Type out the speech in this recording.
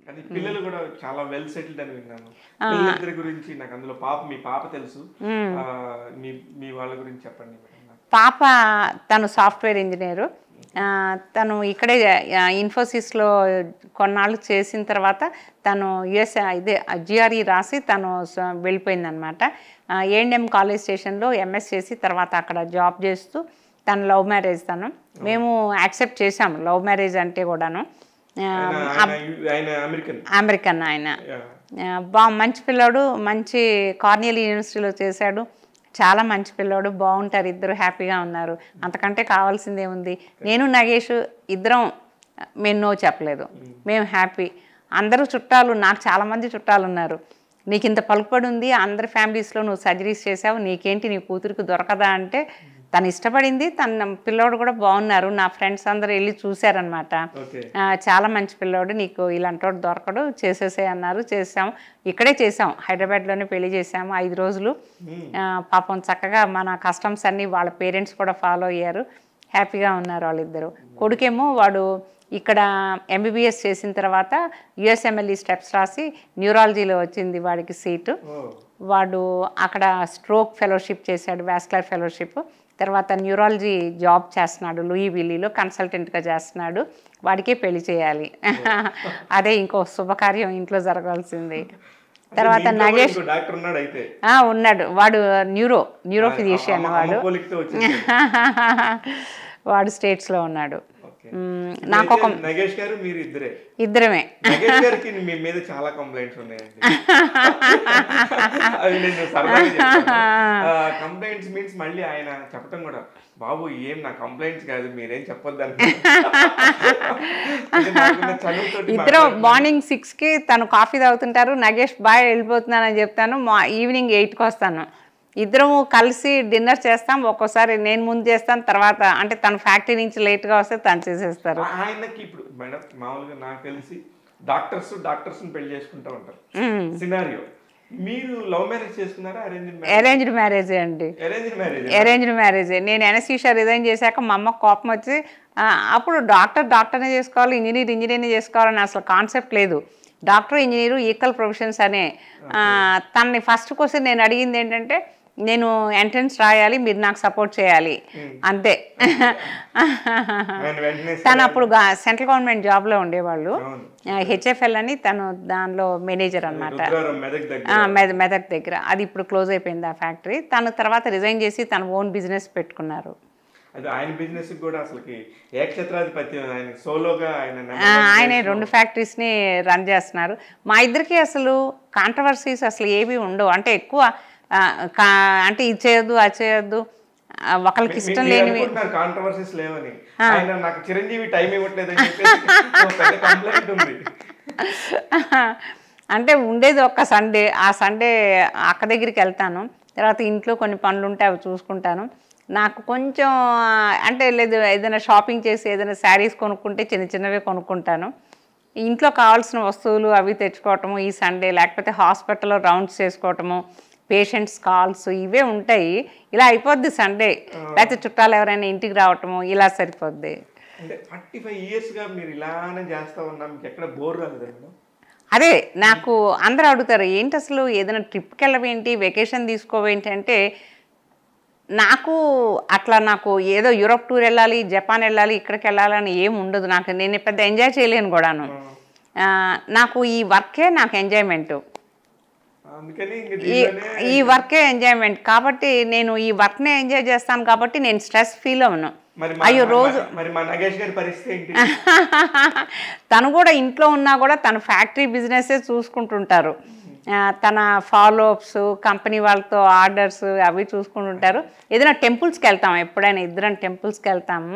కానీ పిల్లలు కూడా చాలా వెల్ సెటిల్డ్ అని విన్నాను. పిల్లలిద్దరి గురించి నాకు అందులో మీ పాప తెలుసు. మీ మీ వాళ్ళ గురించి చెప్పండి మేడం. పాప తను సాఫ్ట్వేర్ ఇంజనీరు. తను ఇక్కడే ఇన్ఫోసిస్లో కొన్నాళ్ళు చేసిన తర్వాత తను జిఆర్ఈ రాసి తను వెళ్ళిపోయిందనమాట. ఏఎన్ఎం కాలేజ్ స్టేషన్లో ఎంఎస్ చేసి తర్వాత అక్కడ జాబ్ చేస్తూ తను లవ్ మ్యారేజ్. మేము యాక్సెప్ట్ చేసాము లవ్ మ్యారేజ్ అంటే కూడాను. అమెరికన్ ఆయన మంచి పిల్లోడు, మంచి కార్నియల్ యూనివర్సిటీలో చేశాడు. చాలా మంచి పిల్లోడు, బాగుంటారు, ఇద్దరు హ్యాపీగా ఉన్నారు. అంతకంటే కావాల్సిందే ఉంది. నేను నగేష్ ఇద్దరం మేము నో చెప్పలేదు, మేము హ్యాపీ. అందరూ చుట్టాలు, నాకు చాలామంది చుట్టాలు ఉన్నారు. నీకు ఇంత పలుకుబడి ఉంది, అందరి ఫ్యామిలీస్లో నువ్వు సర్జరీస్ చేసావు, నీకేంటి నీ కూతురికి దొరకదా అంటే తను ఇష్టపడింది. తన పిల్లోడు కూడా బాగున్నారు. నా ఫ్రెండ్స్ అందరూ వెళ్ళి చూశారనమాట. చాలా మంచి పిల్లోడు, నీకు ఇలాంటి దొరకడు, చేసేసే అన్నారు. చేసాం, ఇక్కడే చేసాం, హైదరాబాద్లోనే పెళ్లి చేసాము. 5 రోజులు పాపం చక్కగా మన కస్టమ్స్ అన్నీ వాళ్ళ పేరెంట్స్ కూడా ఫాలో అయ్యారు. హ్యాపీగా ఉన్నారు వాళ్ళిద్దరు. కొడుకేమో వాడు ఇక్కడ ఎంబీబీఎస్ చేసిన తర్వాత యుఎస్ఎంఎల్ఈ స్టెప్స్ రాసి న్యూరాలజీలో వచ్చింది వాడికి సీటు. వాడు అక్కడ స్ట్రోక్ ఫెలోషిప్ చేశాడు, వాస్కులర్ ఫెలోషిప్. తర్వాత న్యూరాలజీ జాబ్ చేస్తున్నాడు, లూయివిల్లీలో కన్సల్టెంట్గా చేస్తున్నాడు. వాడికే పెళ్లి చేయాలి. అదే ఇంకో శుభకార్యం ఇంట్లో జరగాల్సింది. తర్వాత నగేష్ ఉన్నాడు, వాడు న్యూరో ఫిజిషియన్. వాడు స్టేట్స్లో ఉన్నాడు. నాకు ఒక నగేష్ గారు మీరు ఇద్దరమే. నగేష్ గారికి మీ మీద చాలా కంప్లైంట్స్ ఉన్నాయండి. అవి నేను సరదాగా చెప్తాను. కంప్లైంట్స్ మీన్స్ మళ్ళీ ఆయన చెప్పటం కూడా, బాబు ఏం నా కంప్లైంట్స్ కాదు, మీరేం చెప్పొద్దు. ఇద్దరు మార్నింగ్ 6కి తను కాఫీ తాగుతుంటారు, నగేష్ బాయ్ వెళ్ళిపోతున్నానని చెప్తాను. ఈవినింగ్ 8కి వస్తాను. ఇద్దరము కలిసి డిన్నర్ చేస్తాం. ఒక్కోసారి నేను ముందు చేస్తాను, తర్వాత అంటే తన ఫ్యాక్టరీ నుంచి లేట్గా వస్తే తను చేసేస్తారు. ఆయనకి ఇప్పుడు మేడం మామూలుగా నాకు తెలిసి డాక్టర్స్ పెళ్లి చేసుకుంటూ ఉంటారు సినారియో. మీరు లవ్ మ్యారేజ్ చేసుకున్నారా? అరేంజ్డ్ మ్యారేజే అండి. అరేంజ్డ్ మ్యారేజే. నేను ఎనస్థీషియా రిజైన్ చేశాక మా అమ్మకు కోపం వచ్చి, అప్పుడు డాక్టర్నే చేసుకోవాలి, ఇంజనీర్నే చేసుకోవాలని అసలు కాన్సెప్ట్ లేదు. డాక్టర్ ఇంజనీరు ఈక్వల్ ప్రొఫెషన్స్ అనే. తనని ఫస్ట్ క్వశ్చన్ నేను అడిగింది ఏంటంటే, నేను ఎంట్రన్స్ రాయాలి, మీరు నాకు సపోర్ట్ చేయాలి, అంతే. తను అప్పుడు సెంట్రల్ గవర్నమెంట్ జాబ్లో ఉండేవాళ్ళు, హెచ్ఎఫ్ఎల్ అని. తను దానిలో మేనేజర్ అనమాట, మెదక్ దగ్గర. అది ఇప్పుడు క్లోజ్ అయిపోయింది ఆ ఫ్యాక్టరీ. తను తర్వాత రిజైన్ చేసి తన ఓన్ బిజినెస్ పెట్టుకున్నారు. ఆయన 2 ఫ్యాక్టరీస్ని రన్ చేస్తున్నారు. మా ఇద్దరికి అసలు కాంట్రవర్సీస్ అసలు ఏవి ఉండవు. అంటే ఎక్కువ అంటే ఇది చేయొద్దు, అది చేయొద్దు, ఒకరికి ఇష్టం లేనివి. అంటే ఉండేది ఒక్క సండే. ఆ సండే అక్క దగ్గరికి వెళ్తాను. తర్వాత ఇంట్లో కొన్ని పనులు ఉంటే అవి చూసుకుంటాను. నాకు కొంచెం అంటే లేదు, ఏదైనా షాపింగ్ చేసి ఏదైనా శారీస్ కొనుక్కుంటే చిన్నవే కొనుక్కుంటాను. ఇంట్లో కావాల్సిన వస్తువులు అవి తెచ్చుకోవటము ఈ సండే, లేకపోతే హాస్పిటల్లో రౌండ్స్ చేసుకోవటము, పేషెంట్స్ కాల్స్ ఇవే ఉంటాయి. ఇలా అయిపోద్ది సండే. లేకపోతే చుట్టాలు ఎవరైనా ఇంటికి రావటము, ఇలా సరిపోద్ది. అదే నాకు అందరూ అడుగుతారు, ఏంటి అసలు ఏదైనా ట్రిప్కి వెళ్ళవేంటి, వెకేషన్ తీసుకోవేంటి అంటే, నాకు ఏదో యూరోప్ టూర్ వెళ్ళాలి, జపాన్ వెళ్ళాలి, ఇక్కడికి వెళ్ళాలని ఏమి ఉండదు. నేను పెద్ద ఎంజాయ్ చేయలేను కూడాను. నాకు ఈ వర్కే నాకు ఎంజాయ్మెంట్, ఈ వర్కే ఎంజాయ్మెంట్. కాబట్టి నేను ఈ వర్క్నే ఎంజాయ్ చేస్తాను. కాబట్టి నేను స్ట్రెస్ ఫీల్ అవ్వను. అయ్యో రోజు తను కూడా ఇంట్లో ఉన్నా కూడా తన ఫ్యాక్టరీ బిజినెస్సే చూసుకుంటుంటారు. తన ఫాలోఅప్స్, కంపెనీ వాళ్ళతో ఆర్డర్స్ అవి చూసుకుంటుంటారు. ఏదైనా టెంపుల్స్కి వెళ్తాము, ఎప్పుడైనా ఇద్దరం టెంపుల్స్కి వెళ్తాము.